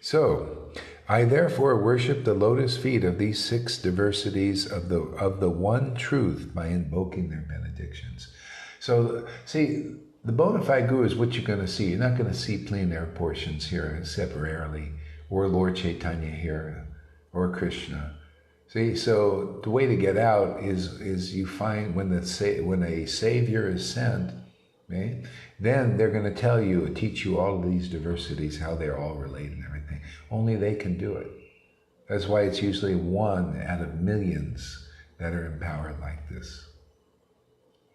So, I therefore worship the lotus feet of these 6 diversities of the one truth by invoking their benedictions. So, see, the bona fide guru is what you're going to see. You're not going to see plenary portions here separately, or Lord Chaitanya here, or Kṛṣṇa. See, so the way to get out is you find when a savior is sent, okay, then they're going to tell you, teach you all of these diversities, how they're all related and everything. Only they can do it. That's why it's usually 1 out of millions that are empowered like this.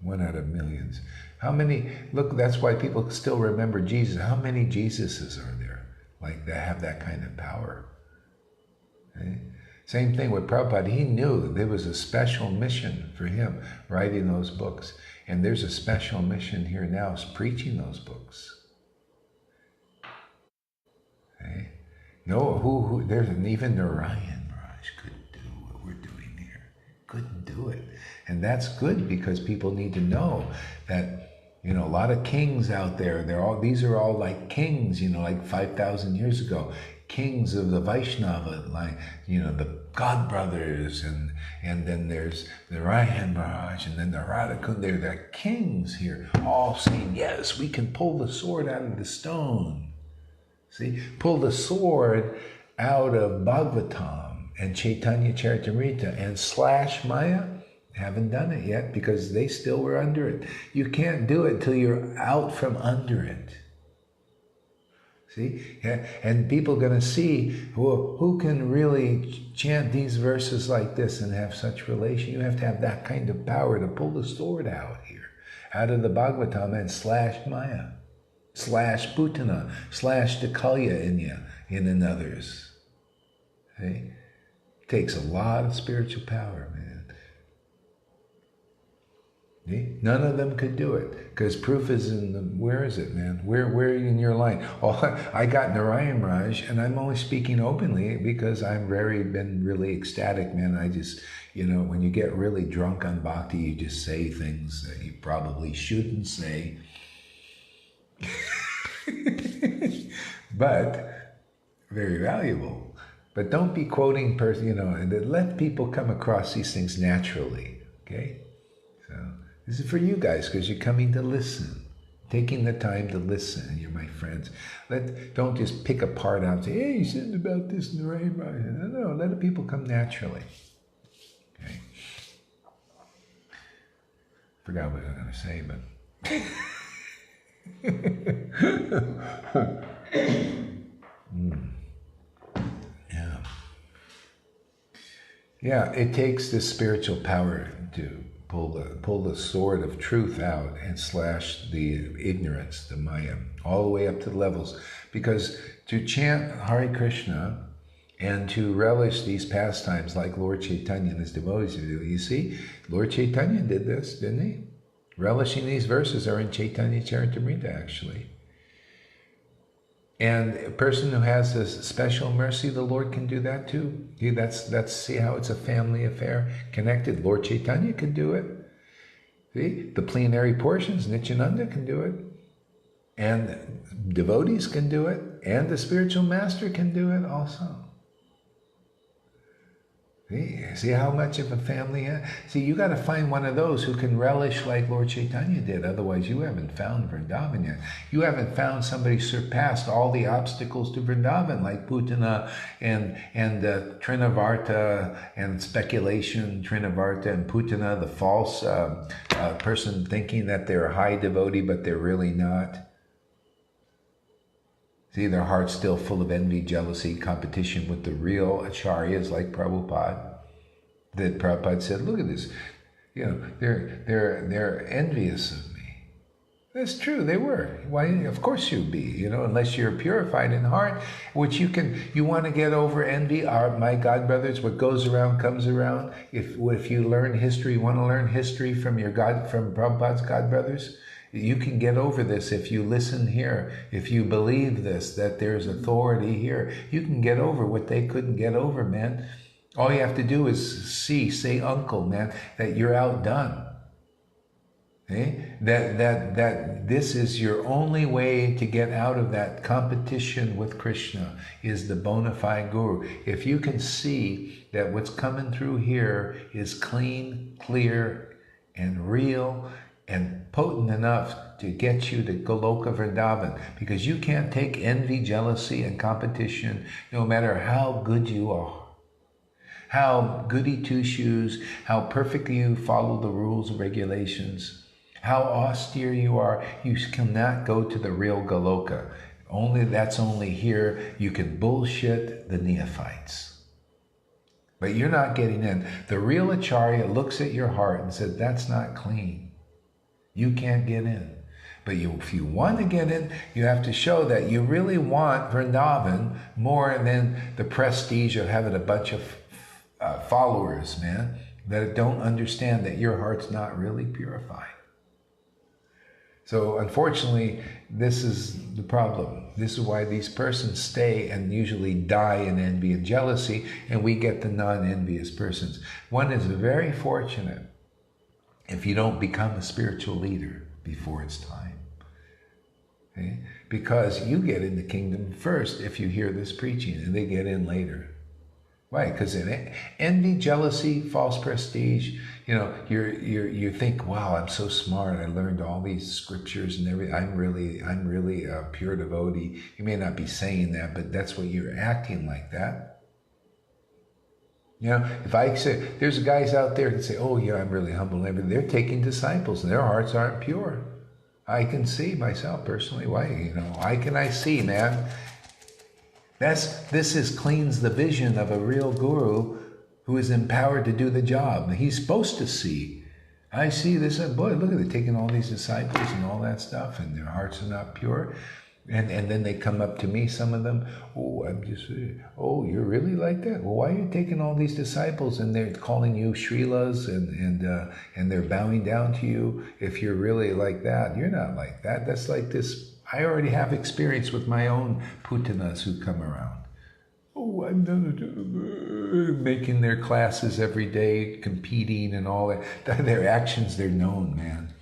1 out of millions. How many, look, that's why people still remember Jesus. How many Jesuses are there like that have that kind of power? Okay? Same thing with Prabhupada. He knew there was a special mission for him writing those books. And there's a special mission here now, is preaching those books. Okay? No, there's even Narayan Maharaj couldn't do what we're doing here. Couldn't do it. And that's good because people need to know that, you know, a lot of kings out there, these are all like kings, you know, like 5,000 years ago. Kings of the Vaishnava, like, you know, the God brothers, and then there's the Narayan Maharaj, and then the Radhakund. They're the kings here, all saying, yes, we can pull the sword out of the stone. See, pull the sword out of Bhagavatam and Caitanya-caritāmṛta and slash Maya. Haven't done it yet because they still were under it. You can't do it till you're out from under it. See? Yeah. And people are going to see, well, who can really chant these verses like this and have such relation? You have to have that kind of power to pull the sword out here, out of the Bhagavatam and slash Maya, slash Putana, slash the Kalya in others. See? It takes a lot of spiritual power, man. None of them could do it because proof is in the, where is it, man? Where in your line? Oh, I got Narayan Maharaj, and I'm only speaking openly because I've been really ecstatic, man. I just, you know, when you get really drunk on bhakti, you just say things that you probably shouldn't say. But very valuable. But don't be quoting, you know, and let people come across these things naturally, okay? So this is for you guys because you're coming to listen, taking the time to listen, and you're my friends. Don't just pick a part out and say, hey, you said about this in the right. No, let the people come naturally. Okay. Forgot what I was going to say, but Yeah, it takes this spiritual power to pull the sword of truth out and slash the ignorance, the Maya, all the way up to the levels. Because to chant Hare Krishna and to relish these pastimes like Lord Chaitanya and his devotees do, you see, Lord Chaitanya did this, didn't he? Relishing these verses are in Caitanya-caritāmṛta, actually. And a person who has this special mercy, the Lord can do that too. That's see how it's a family affair, connected. Lord Chaitanya can do it. See, the plenary portions, Nityananda can do it. And devotees can do it. And the spiritual master can do it also. See how much of a family? See, you got to find one of those who can relish like Lord Chaitanya did. Otherwise, you haven't found Vrindavan yet. You haven't found somebody surpassed all the obstacles to Vrindavan, like Putana and Trinavarta and speculation, Trinavarta and Putana, the false person thinking that they're a high devotee, but they're really not. See, their heart's still full of envy, jealousy, competition with the real acharyas like Prabhupada. That Prabhupada said, look at this, you know, they're envious of me. That's true, they were. Why? Of course you'd be, you know, unless you're purified in heart, which you want to get over envy. My God brothers, what goes around comes around. If you learn history, you want to learn history from from Prabhupada's God brothers, you can get over this if you listen here, if you believe this, that there's authority here. You can get over what they couldn't get over, man. All you have to do is say, uncle, man, that you're outdone. Okay? That this is your only way to get out of that competition with Krishna, is the bona fide guru. If you can see that what's coming through here is clean, clear, and real, and potent enough to get you to Goloka Vrindavan, because you can't take envy, jealousy, and competition, no matter how good you are, how goody two-shoes, how perfectly you follow the rules and regulations, how austere you are. You cannot go to the real Goloka. That's only here. You can bullshit the neophytes, but you're not getting in. The real Acharya looks at your heart and says, that's not clean. You can't get in. But if you want to get in, you have to show that you really want Vrindavan more than the prestige of having a bunch of followers, man, that don't understand that your heart's not really purified. So unfortunately, this is the problem. This is why these persons stay and usually die in envy and jealousy, and we get the non-envious persons. One is very fortunate if you don't become a spiritual leader before it's time. Okay? Because you get in the kingdom first if you hear this preaching, and they get in later. Why? Because in envy, jealousy, false prestige, you think, wow, I'm so smart. I learned all these scriptures and everything. I'm really a pure devotee. You may not be saying that, but that's what you're acting like that. If I say, there's guys out there that say, oh yeah, I'm really humble and everything. They're taking disciples and their hearts aren't pure. I can see myself personally. Why? I see, man. This cleans the vision of a real guru who is empowered to do the job. He's supposed to see. I see this, boy, look at it, taking all these disciples and all that stuff, and their hearts are not pure. And then they come up to me, some of them, you're really like that? Well, why are you taking all these disciples and they're calling you Srilas and they're bowing down to you? If you're really like that, you're not like that. That's like this. I already have experience with my own putanas who come around. I'm making their classes every day, competing and all that. Their actions, they're known, man.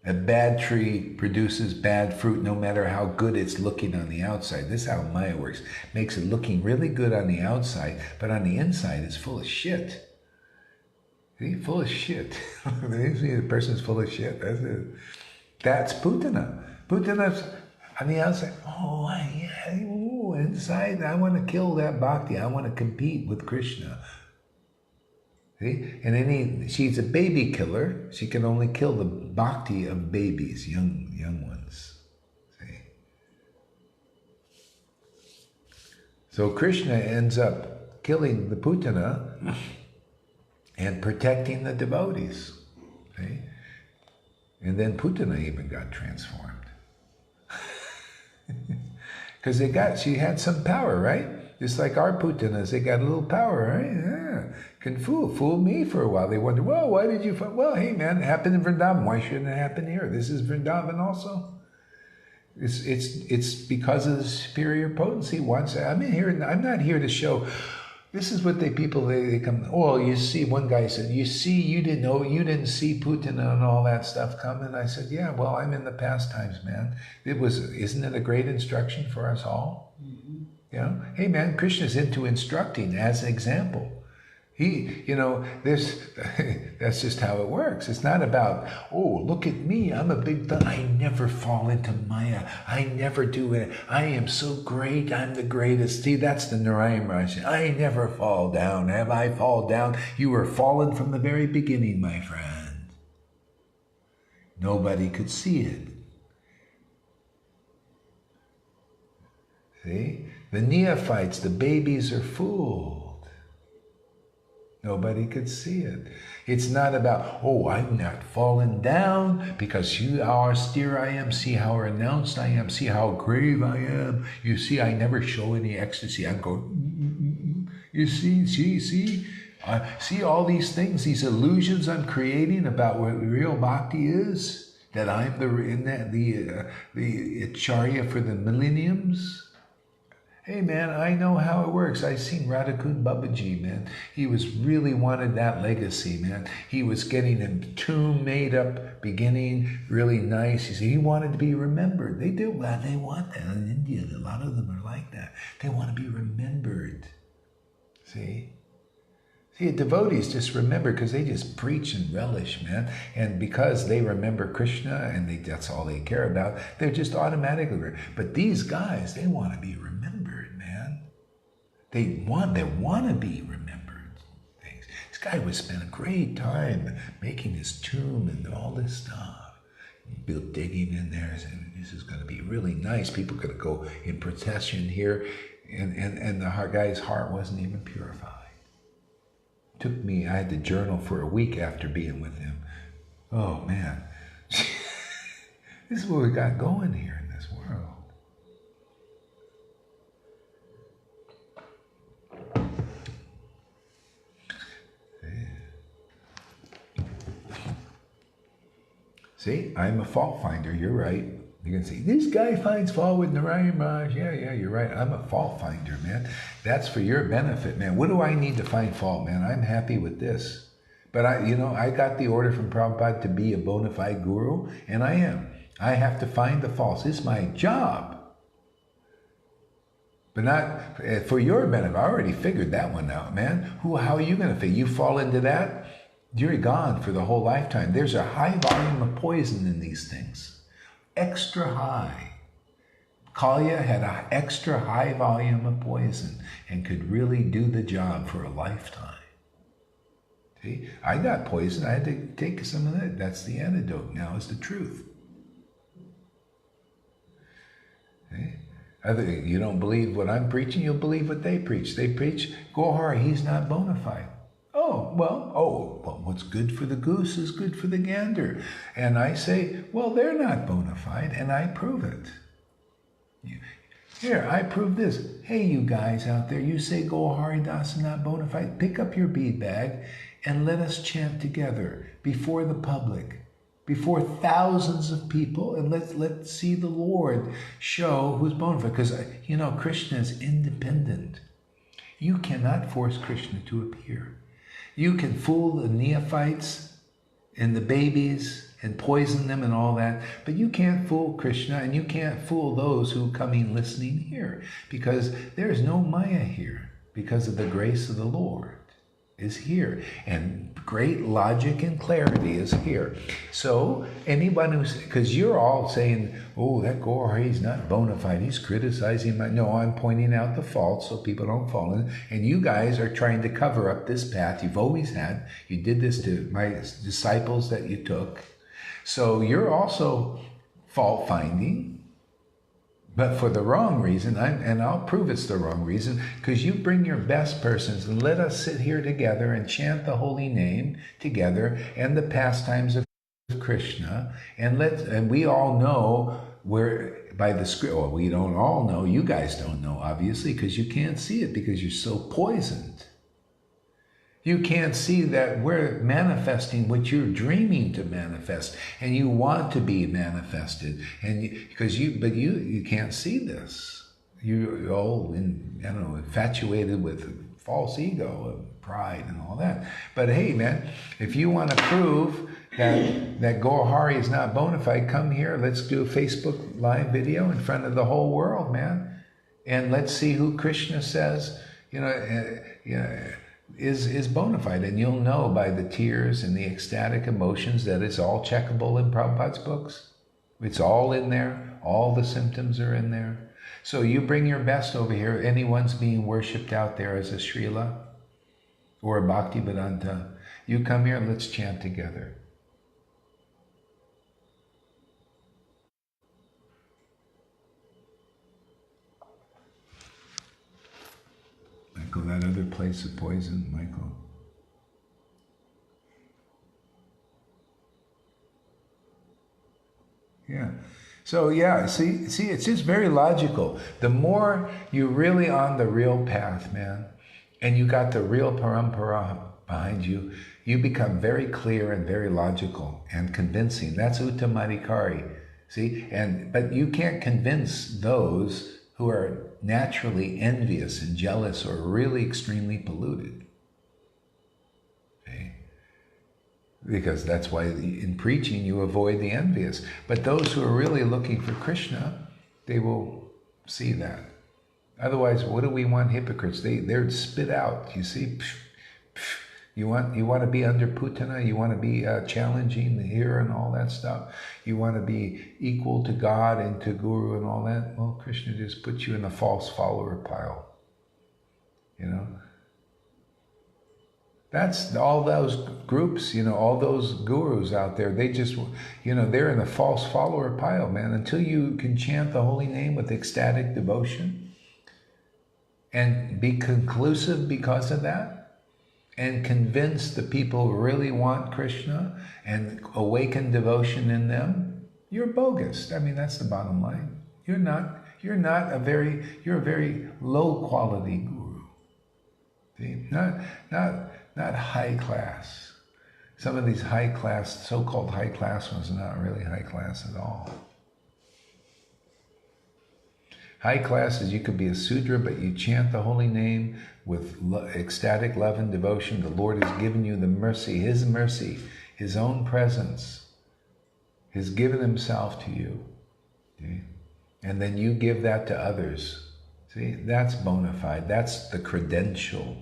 A bad tree produces bad fruit no matter how good it's looking on the outside. This is how Maya works. Makes it looking really good on the outside, but on the inside it's full of shit. See? Full of shit. The person's full of shit. That's it. That's putana. Putana's on the outside. Inside, I want to kill that bhakti. I want to compete with Krishna. See? And she's a baby killer. She can only kill the bhakti of babies, young ones. See? So Krishna ends up killing the putana and protecting the devotees. See? And then putana even got transformed. Because she had some power, right? Just like our putanas, they got a little power, right? Yeah. Can fool me for a while. They wonder, well, why did you find? Well, hey man, it happened in Vrindavan. Why shouldn't it happen here? This is Vrindavan also. It's because of the superior potency. I'm not here to show. This is what they come. Oh, you see, one guy said, you didn't see Putana and all that stuff coming. I said, yeah, well, I'm in the pastimes, man. Isn't it a great instruction for us all? Mm-hmm. Hey man, Krishna's into instructing as an example. That's just how it works. It's not about, look at me, I'm a big, I never fall into Maya. I never do it. I am so great, I'm the greatest. See, that's the Narayan Maharaj. I never fall down. Have I fall down? You were fallen from the very beginning, my friend. Nobody could see it. See? The neophytes, the babies are fooled. Nobody could see it. It's not about, I'm not falling down because you how austere I am. See how renounced I am. See how grave I am. You see, I never show any ecstasy. I'm going, You see, see all these things, these illusions I'm creating about what real bhakti is. That I'm the acharya for the millenniums. Hey man, I know how it works. I seen Raganuga Bhakti, man. He was really wanted that legacy, man. He was getting a tomb made up, beginning really nice. He said he wanted to be remembered. They do, well, they want that in India. A lot of them are like that. They want to be remembered. See, devotees just remember because they just preach and relish, man. And because they remember Kṛṣṇa and that's all they care about, they're just automatically. But these guys, they want to be remembered, man. They want to be remembered. Things. This guy would spend a great time making his tomb and all this stuff. Built digging in there, and this is going to be really nice. People are going to go in procession here, and the guy's heart wasn't even purified. Took me, I had to journal for a week after being with him. Oh man, this is what we got going here in this world. See, I'm a fault finder, you're right. You can say, this guy finds fault with Narayan Raj. Yeah, you're right. I'm a fault finder, man. That's for your benefit, man. What do I need to find fault, man? I'm happy with this. But I got the order from Prabhupada to be a bona fide guru, and I am. I have to find the faults. It's my job. But not for your benefit. I already figured that one out, man. How are you going to figure? You fall into that, you're gone for the whole lifetime. There's a high volume of poison in these things. Extra high. Kalya had an extra high volume of poison and could really do the job for a lifetime. See, I got poison. I had to take some of that. That's the antidote. Now is the truth. See? You don't believe what I'm preaching, you'll believe what they preach. They preach, Gaurahari, he's not bona fide. Well, what's good for the goose is good for the gander. And I say, well, they're not bona fide, and I prove it. Here, I prove this. Hey, you guys out there, you say Gaurahari Dasa not bona fide. Pick up your bead bag and let us chant together before the public, before thousands of people, and let's see the Lord show who's bona fide. Because, Kṛṣṇa is independent. You cannot force Kṛṣṇa to appear. You can fool the neophytes and the babies and poison them and all that, but you can't fool Kṛṣṇa, and you can't fool those who come in listening here, because there is no Maya here, because of the grace of the Lord is here, and great logic and clarity is here. So anyone who's, because you're all saying, oh, that Gaurahari is not bona fide, he's criticizing my, no, I'm pointing out the faults so people don't fall in, and you guys are trying to cover up this path you've always had. You did this to my disciples that you took. So you're also fault finding, but for the wrong reason, and I'll prove it's the wrong reason, because you bring your best persons and let us sit here together and chant the holy name together and the pastimes of Kṛṣṇa, and we all know where by the script. Well, we don't all know. You guys don't know, obviously, because you can't see it because you're so poisoned. You can't see that we're manifesting what you're dreaming to manifest, and you want to be manifested, and you can't see this. You're all infatuated with false ego and pride and all that. But hey, man, if you want to prove that Gaurahari is not bona fide, come here. Let's do a Facebook live video in front of the whole world, man, and let's see who Kṛṣṇa says, is bona fide, and you'll know by the tears and the ecstatic emotions that it's all checkable in Prabhupada's books. It's all in there. All the symptoms are in there. So you bring your best over here. Anyone's being worshipped out there as a Srila or a Bhakti-vedanta, you come here, let's chant together. Michael, that other place of poison, Michael. Yeah. So yeah, see, it's just very logical. The more you're really on the real path, man, and you got the real parampara behind you, you become very clear and very logical and convincing. That's uttamadhikari. See, but you can't convince those who are naturally envious and jealous or really extremely polluted. Okay? Because that's why in preaching you avoid the envious. But those who are really looking for Kṛṣṇa, they will see that. Otherwise, what do we want hypocrites? They're spit out, you see? You want to be under Putana, you want to be challenging the here and all that stuff. You want to be equal to God and to Guru and all that. Well, Kṛṣṇa just puts you in the false follower pile. You know? That's all those groups, you know, all those gurus out there, they just, you know, they're in the false follower pile, man. Until you can chant the holy name with ecstatic devotion and be conclusive because of that, and convince the people who really want Kṛṣṇa and awaken devotion in them, you're bogus. I mean, that's the bottom line. You're a very low quality guru. See? Not high class. Some of these high class, so-called high class ones are not really high class at all. High class is you could be a Sudra, but you chant the holy name with ecstatic love and devotion. The Lord has given you the mercy, His own presence. He's given Himself to you. Okay? And then you give that to others. See, that's bona fide. That's the credential.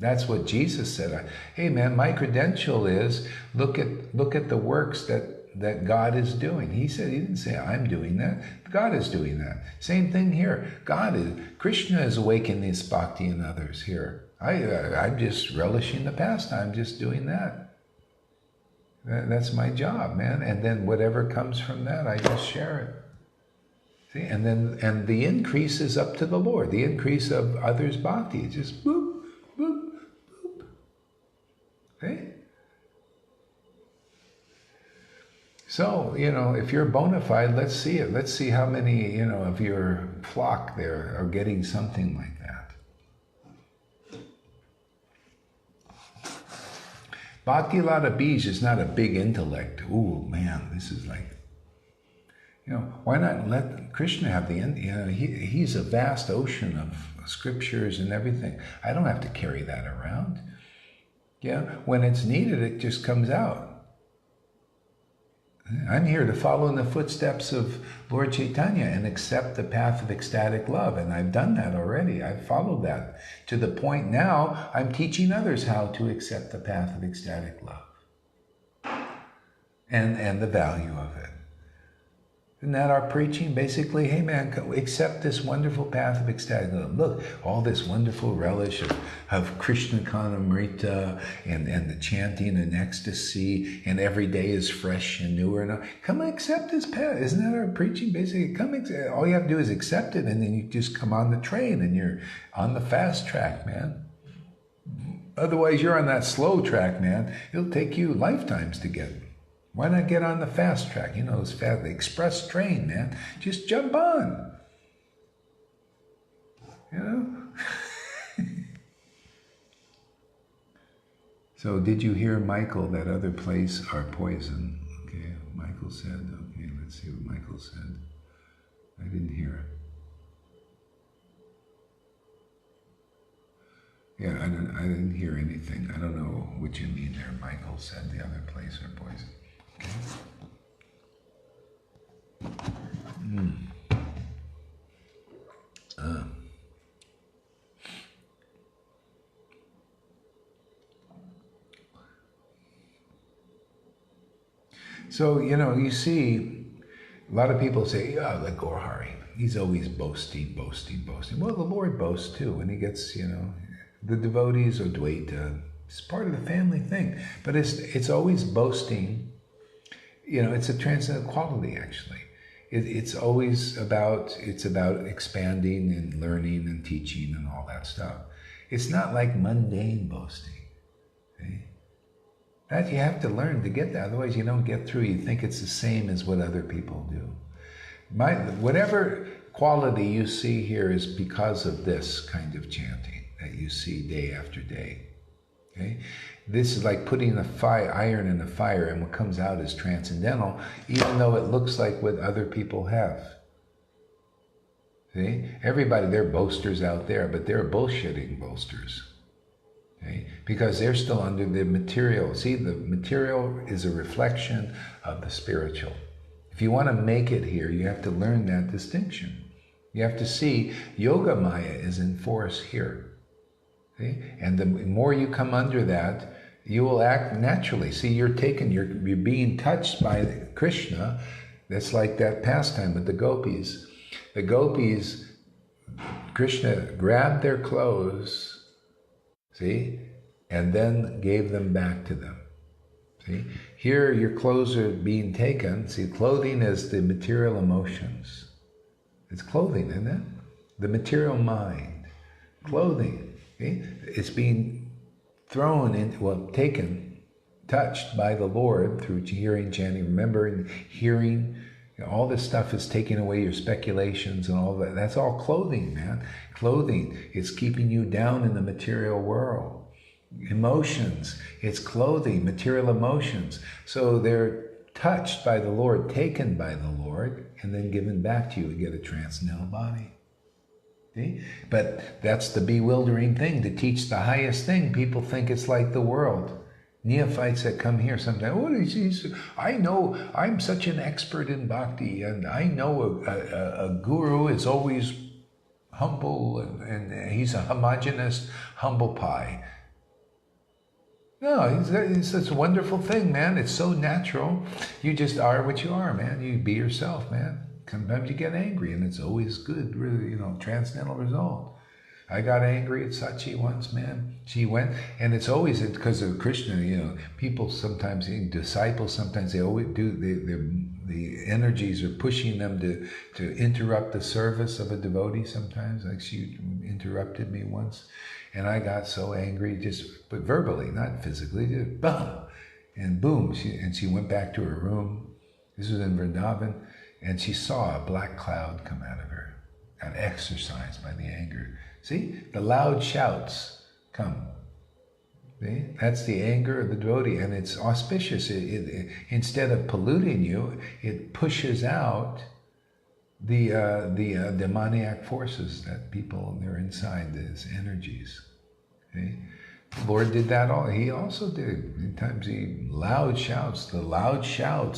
That's what Jesus said. Hey man, my credential is look at the works that God is doing. He didn't say I'm doing that. God is doing that. Same thing here. Kṛṣṇa is awakening this bhakti in others here. I'm just relishing the pastime, just doing that. That's my job, man. And then whatever comes from that, I just share it. See, and the increase is up to the Lord. The increase of others' bhakti. It's just boop, boop, boop. Okay? So, you know, if you're bona fide, let's see it. Let's see how many, you know, of your flock there are getting something like that. Bhakti-lata Bij is not a big intellect. Ooh, man, this is like, you know, why not let Kṛṣṇa have the, you know, he's a vast ocean of scriptures and everything. I don't have to carry that around. Yeah, when it's needed, it just comes out. I'm here to follow in the footsteps of Lord Chaitanya and accept the path of ecstatic love. And I've done that already. I've followed that to the point now I'm teaching others how to accept the path of ecstatic love and the value of it. Isn't that our preaching? Basically, hey man, accept this wonderful path of ecstatic love. Look, all this wonderful relish of Kṛṣṇa and the chanting and ecstasy, and every day is fresh and newer. And come accept this path. Isn't that our preaching? Basically, all you have to do is accept it, and then you just come on the train and you're on the fast track, man. Otherwise, you're on that slow track, man. It'll take you lifetimes to get. Why not get on the fast track? You know, it's fast, the express train, man. Just jump on. You know? So did you hear Michael, that other place are poison? Okay, Michael said, okay, let's see what Michael said. I didn't hear it. Yeah, I didn't hear anything. I don't know what you mean there. Michael said the other place are poison. So, you know, you see, a lot of people say, yeah, like Gaurahari, he's always boasting. Well, the Lord boasts too, and he gets, you know, the devotees or Dvaita, it's part of the family thing. But it's always boasting. You know, it's a transcendental quality, actually. It's always about expanding and learning and teaching and all that stuff. It's not like mundane boasting. Okay? That you have to learn to get that. Otherwise, you don't get through. You think it's the same as what other people do. Whatever quality you see here is because of this kind of chanting that you see day after day. Okay? This is like putting a iron in the fire, and what comes out is transcendental, even though it looks like what other people have. See? Everybody, they're boasters out there, but they're bullshitting boasters. Okay? Because they're still under the material. See, the material is a reflection of the spiritual. If you want to make it here, you have to learn that distinction. You have to see Yoga Maya is in force here. See? And the more you come under that, you will act naturally. See, you're being touched by Kṛṣṇa. That's like that pastime with the gopis. The gopis, Kṛṣṇa grabbed their clothes, see, and then gave them back to them. See, here your clothes are being taken. See, clothing is the material emotions. It's clothing, isn't it? The material mind, clothing. See? It's being thrown in, well, taken, touched by the Lord through hearing, chanting, remembering, hearing. You know, all this stuff is taking away your speculations and all that. That's all clothing, man. Clothing is keeping you down in the material world. Emotions, it's clothing, material emotions. So they're touched by the Lord, taken by the Lord, and then given back to you. You get a transcendental body. See? But that's the bewildering thing. To teach the highest thing, people think it's like the world. Neophytes that come here sometimes, what is he? I know, I'm such an expert in bhakti, and I know a guru is always humble, and he's a homogeneous humble pie. No, it's such a wonderful thing, man. It's so natural. You just are what you are, man. You be yourself, man. Sometimes you get angry, and it's always good, really, you know, transcendental result. I got angry at Sachi once, man. She went, and it's always because of Kṛṣṇa, you know, people sometimes, disciples, sometimes they always do, the energies are pushing them to interrupt the service of a devotee sometimes. Like she interrupted me once, and I got so angry, but verbally, not physically, just boom, and boom, she went back to her room. This was in Vrindavan, and she saw a black cloud come out of her, got exorcised by the anger. See, the loud shouts come. See? That's the anger of the devotee, and it's auspicious. It, instead of polluting you, it pushes out the demoniac forces that people, they're inside, these energies. See? The Lord did that all. He also did. Sometimes the loud shouts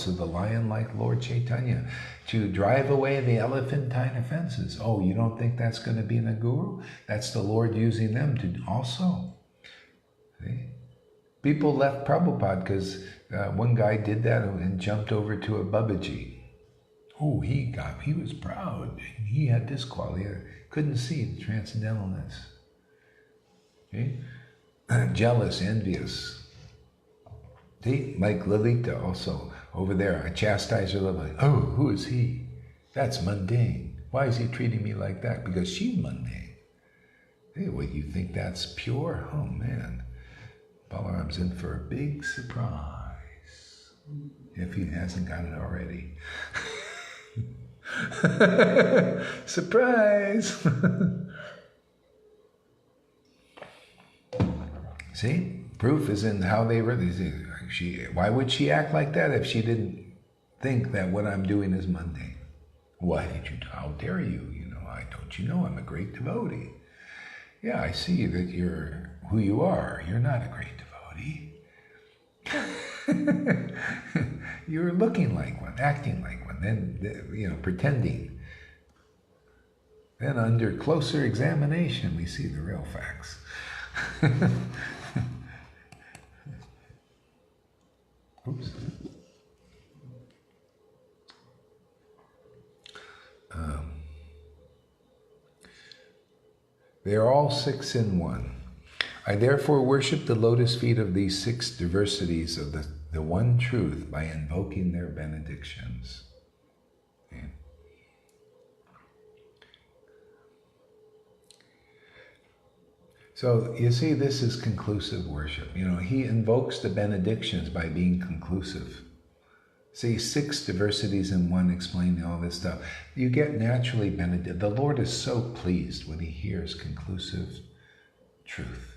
of the lion-like Lord Chaitanya to drive away the elephantine offenses. Oh, you don't think that's going to be in a guru? That's the Lord using them to also. See? People left Prabhupada because one guy did that and jumped over to a Babaji. Oh, he was proud. He had this quality. Couldn't see the transcendentalness. See? Jealous, envious. See, like Lila also over there, I chastise her like, oh, who is he? That's mundane. Why is he treating me like that? Because she's mundane. Hey, well, you think that's pure? Oh man, Balaram's in for a big surprise if he hasn't got it already. Surprise! See, proof is in how they really. Why would she act like that if she didn't think that what I'm doing is mundane? Why did you? How dare you? You know, don't you know I'm a great devotee? Yeah, I see that you're who you are. You're not a great devotee. You're looking like one, acting like one, then you know, pretending. Then under closer examination, we see the real facts. Oops. They are all six in one. I therefore worship the lotus feet of these six diversities of the one truth by invoking their benedictions. Okay. So you see, this is conclusive worship. You know, he invokes the benedictions by being conclusive. See, six diversities in one, explaining all this stuff. You get naturally benedict. The Lord is so pleased when he hears conclusive truth.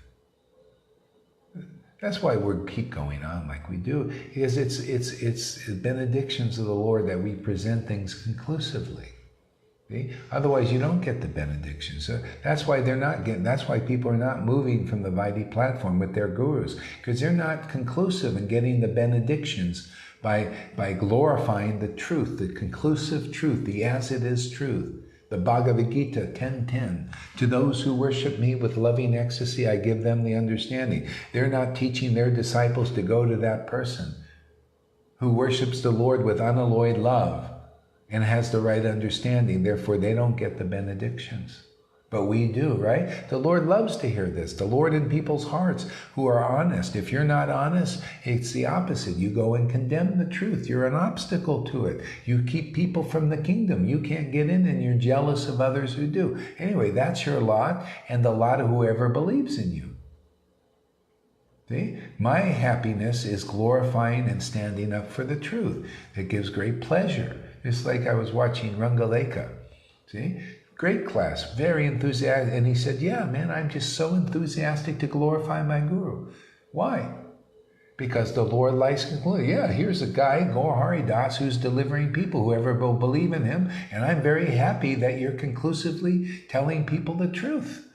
That's why we keep going on like we do, because it's benedictions of the Lord that we present things conclusively. See? Otherwise, you don't get the benedictions. So that's why they're not getting. That's why people are not moving from the Vaidhi platform with their gurus, because they're not conclusive in getting the benedictions by glorifying the truth, the conclusive truth, the as-it-is truth. The Bhagavad-Gita 10:10. To those who worship me with loving ecstasy, I give them the understanding. They're not teaching their disciples to go to that person who worships the Lord with unalloyed love and has the right understanding. Therefore, they don't get the benedictions. But we do, right? The Lord loves to hear this. The Lord in people's hearts who are honest. If you're not honest, it's the opposite. You go and condemn the truth. You're an obstacle to it. You keep people from the kingdom. You can't get in, and you're jealous of others who do. Anyway, that's your lot and the lot of whoever believes in you. See? My happiness is glorifying and standing up for the truth. It gives great pleasure. It's like I was watching Rangaleka. See? Great class, very enthusiastic. And he said, yeah, man, I'm just so enthusiastic to glorify my guru. Why? Because the Lord likes concluding. Yeah, here's a guy, Gaurahari Dasa, who's delivering people, whoever will believe in him. And I'm very happy that you're conclusively telling people the truth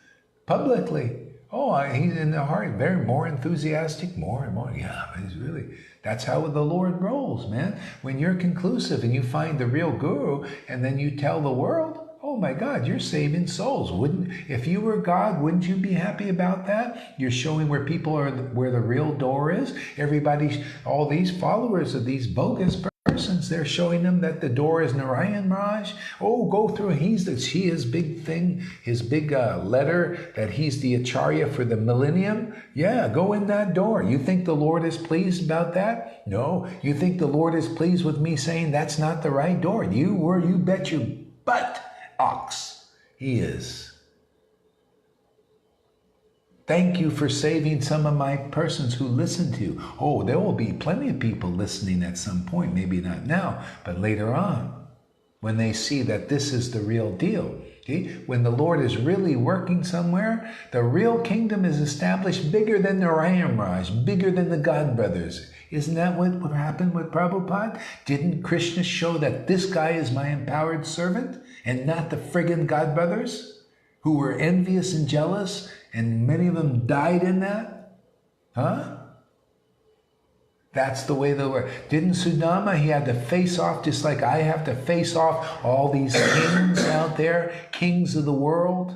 publicly. Oh, he's in the heart, very more enthusiastic, more and more. Yeah, he's really, that's how the Lord rolls, man. When you're conclusive and you find the real guru and then you tell the world, oh my God, you're saving souls. If you were God, wouldn't you be happy about that? You're showing where people are, where the real door is. Everybody, all these followers of these bogus persons, they're showing them that the door is Narayan Raj. Oh, go through. His big thing, his big letter that he's the Acharya for the millennium. Yeah, go in that door. You think the Lord is pleased about that? No. You think the Lord is pleased with me saying that's not the right door? You bet your butt. Ox. He is. Thank you for saving some of my persons who listen to you. Oh, there will be plenty of people listening at some point, maybe not now, but later on, when they see that this is the real deal. See? When the Lord is really working somewhere, the real kingdom is established bigger than the Narayan Raj, bigger than the God brothers. Isn't that what happened with Prabhupada? Didn't Kṛṣṇa show that this guy is my empowered servant and not the friggin' God brothers who were envious and jealous, and many of them died in that? Huh? That's the way they were. Didn't Sudama, he had to face off just like I have to face off all these kings out there, kings of the world,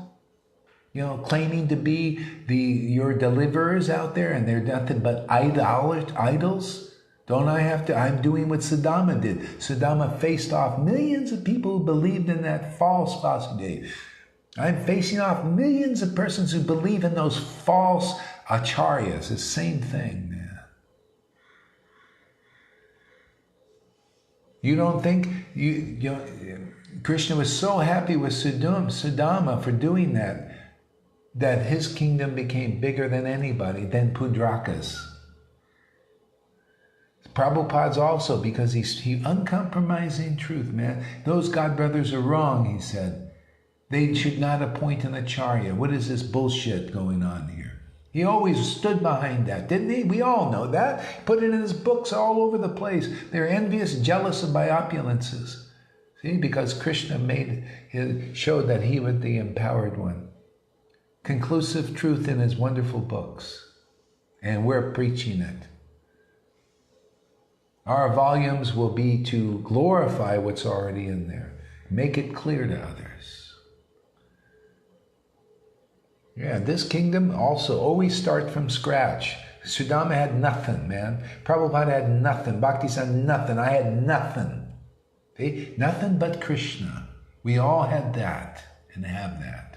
you know, claiming to be your deliverers out there, and they're nothing but idols. Don't I have to? I'm doing what Sudama did. Sudama faced off millions of people who believed in that false Vasudeva. I'm facing off millions of persons who believe in those false acharyas. It's the same thing, man. You don't think Kṛṣṇa was so happy with Sudama for doing that his kingdom became bigger than anybody, than Pudraka's. Prabhupada's also, because he's uncompromising truth, man. Those God brothers are wrong, he said. They should not appoint an acharya. What is this bullshit going on here? He always stood behind that, didn't he? We all know that. He put it in his books all over the place. They're envious, jealous of my opulences. See, because Kṛṣṇa showed that he was the empowered one. Conclusive truth in his wonderful books. And we're preaching it. Our volumes will be to glorify what's already in there. Make it clear to others. Yeah, this kingdom also always start from scratch. Sudama had nothing, man. Prabhupada had nothing. Bhakti said nothing. I had nothing. See? Nothing but Kṛṣṇa. We all had that and have that.